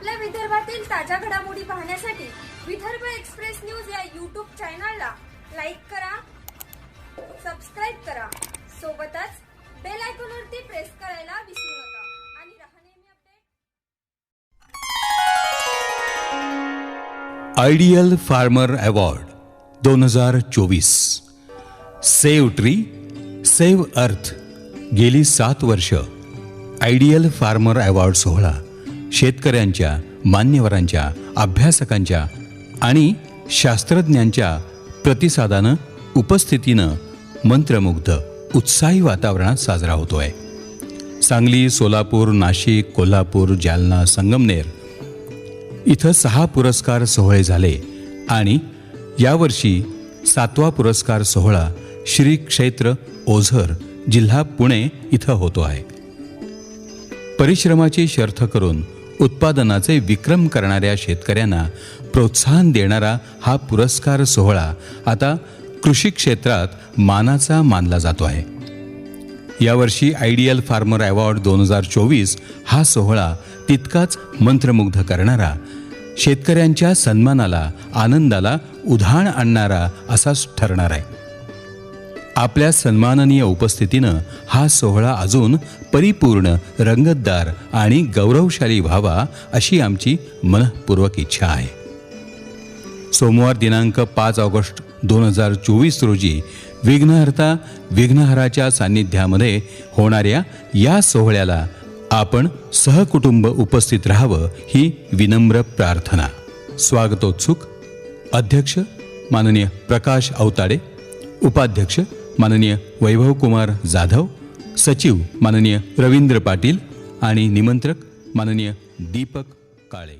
आपल्या विदर्भातील ताज्या घडामोडी पाहण्यासाठी विदर्भ एक्सप्रेस न्यूज या यूट्यूब चॅनलला लाईक करा, सबस्क्राइब करा, सोबतच बेल आयकॉनवरती प्रेस करायला विसरू नका आणि रहा नेहमी update. Ideal farmer award 2024 save tree save अर्थ गेली 7 वर्ष आयडियल फार्मर अवॉर्ड सोहळा शेतकऱ्यांच्या, मान्यवरांच्या, अभ्यासकांच्या आणि शास्त्रज्ञांच्या प्रतिसादानं, उपस्थितीनं मंत्रमुग्ध उत्साही वातावरणात साजरा होतोय। सांगली, सोलापूर, नाशिक, कोल्हापूर, जालना, संगमनेर इथं 6 पुरस्कार सोहळे झाले आणि यावर्षी 7वा पुरस्कार सोहळा श्री क्षेत्र ओझर, जिल्हा पुणे इथं होतो आहे। परिश्रमाची शर्थ करून उत्पादनाचे विक्रम करणाऱ्या शेतकऱ्यांना प्रोत्साहन देणारा हा पुरस्कार सोहळा आता कृषी क्षेत्रात मानाचा मानला जातो आहे। यावर्षी आयडियल फार्मर अवॉर्ड 2024 हा सोहळा तितकाच मंत्रमुग्ध करणारा, शेतकऱ्यांच्या सन्मानाला, आनंदाला उधाण आणणारा असाच ठरणार आहे। आपल्या सन्माननीय उपस्थितीनं हा सोहळा अजून परिपूर्ण, रंगतदार आणि गौरवशाली व्हावा अशी आमची मनःपूर्वक इच्छा आहे। सोमवार दिनांक 5 ऑगस्ट 2024 रोजी विघ्नहर्ता विघ्नहराच्या सान्निध्यामध्ये होणाऱ्या या सोहळ्याला आपण सहकुटुंब उपस्थित राहावं ही विनम्र प्रार्थना। स्वागतोत्सुक अध्यक्ष माननीय प्रकाश अवताडे, उपाध्यक्ष माननीय वैभव कुमार जाधव, सचिव माननीय रवींद्र पाटील आणि निमंत्रक माननीय दीपक काळे।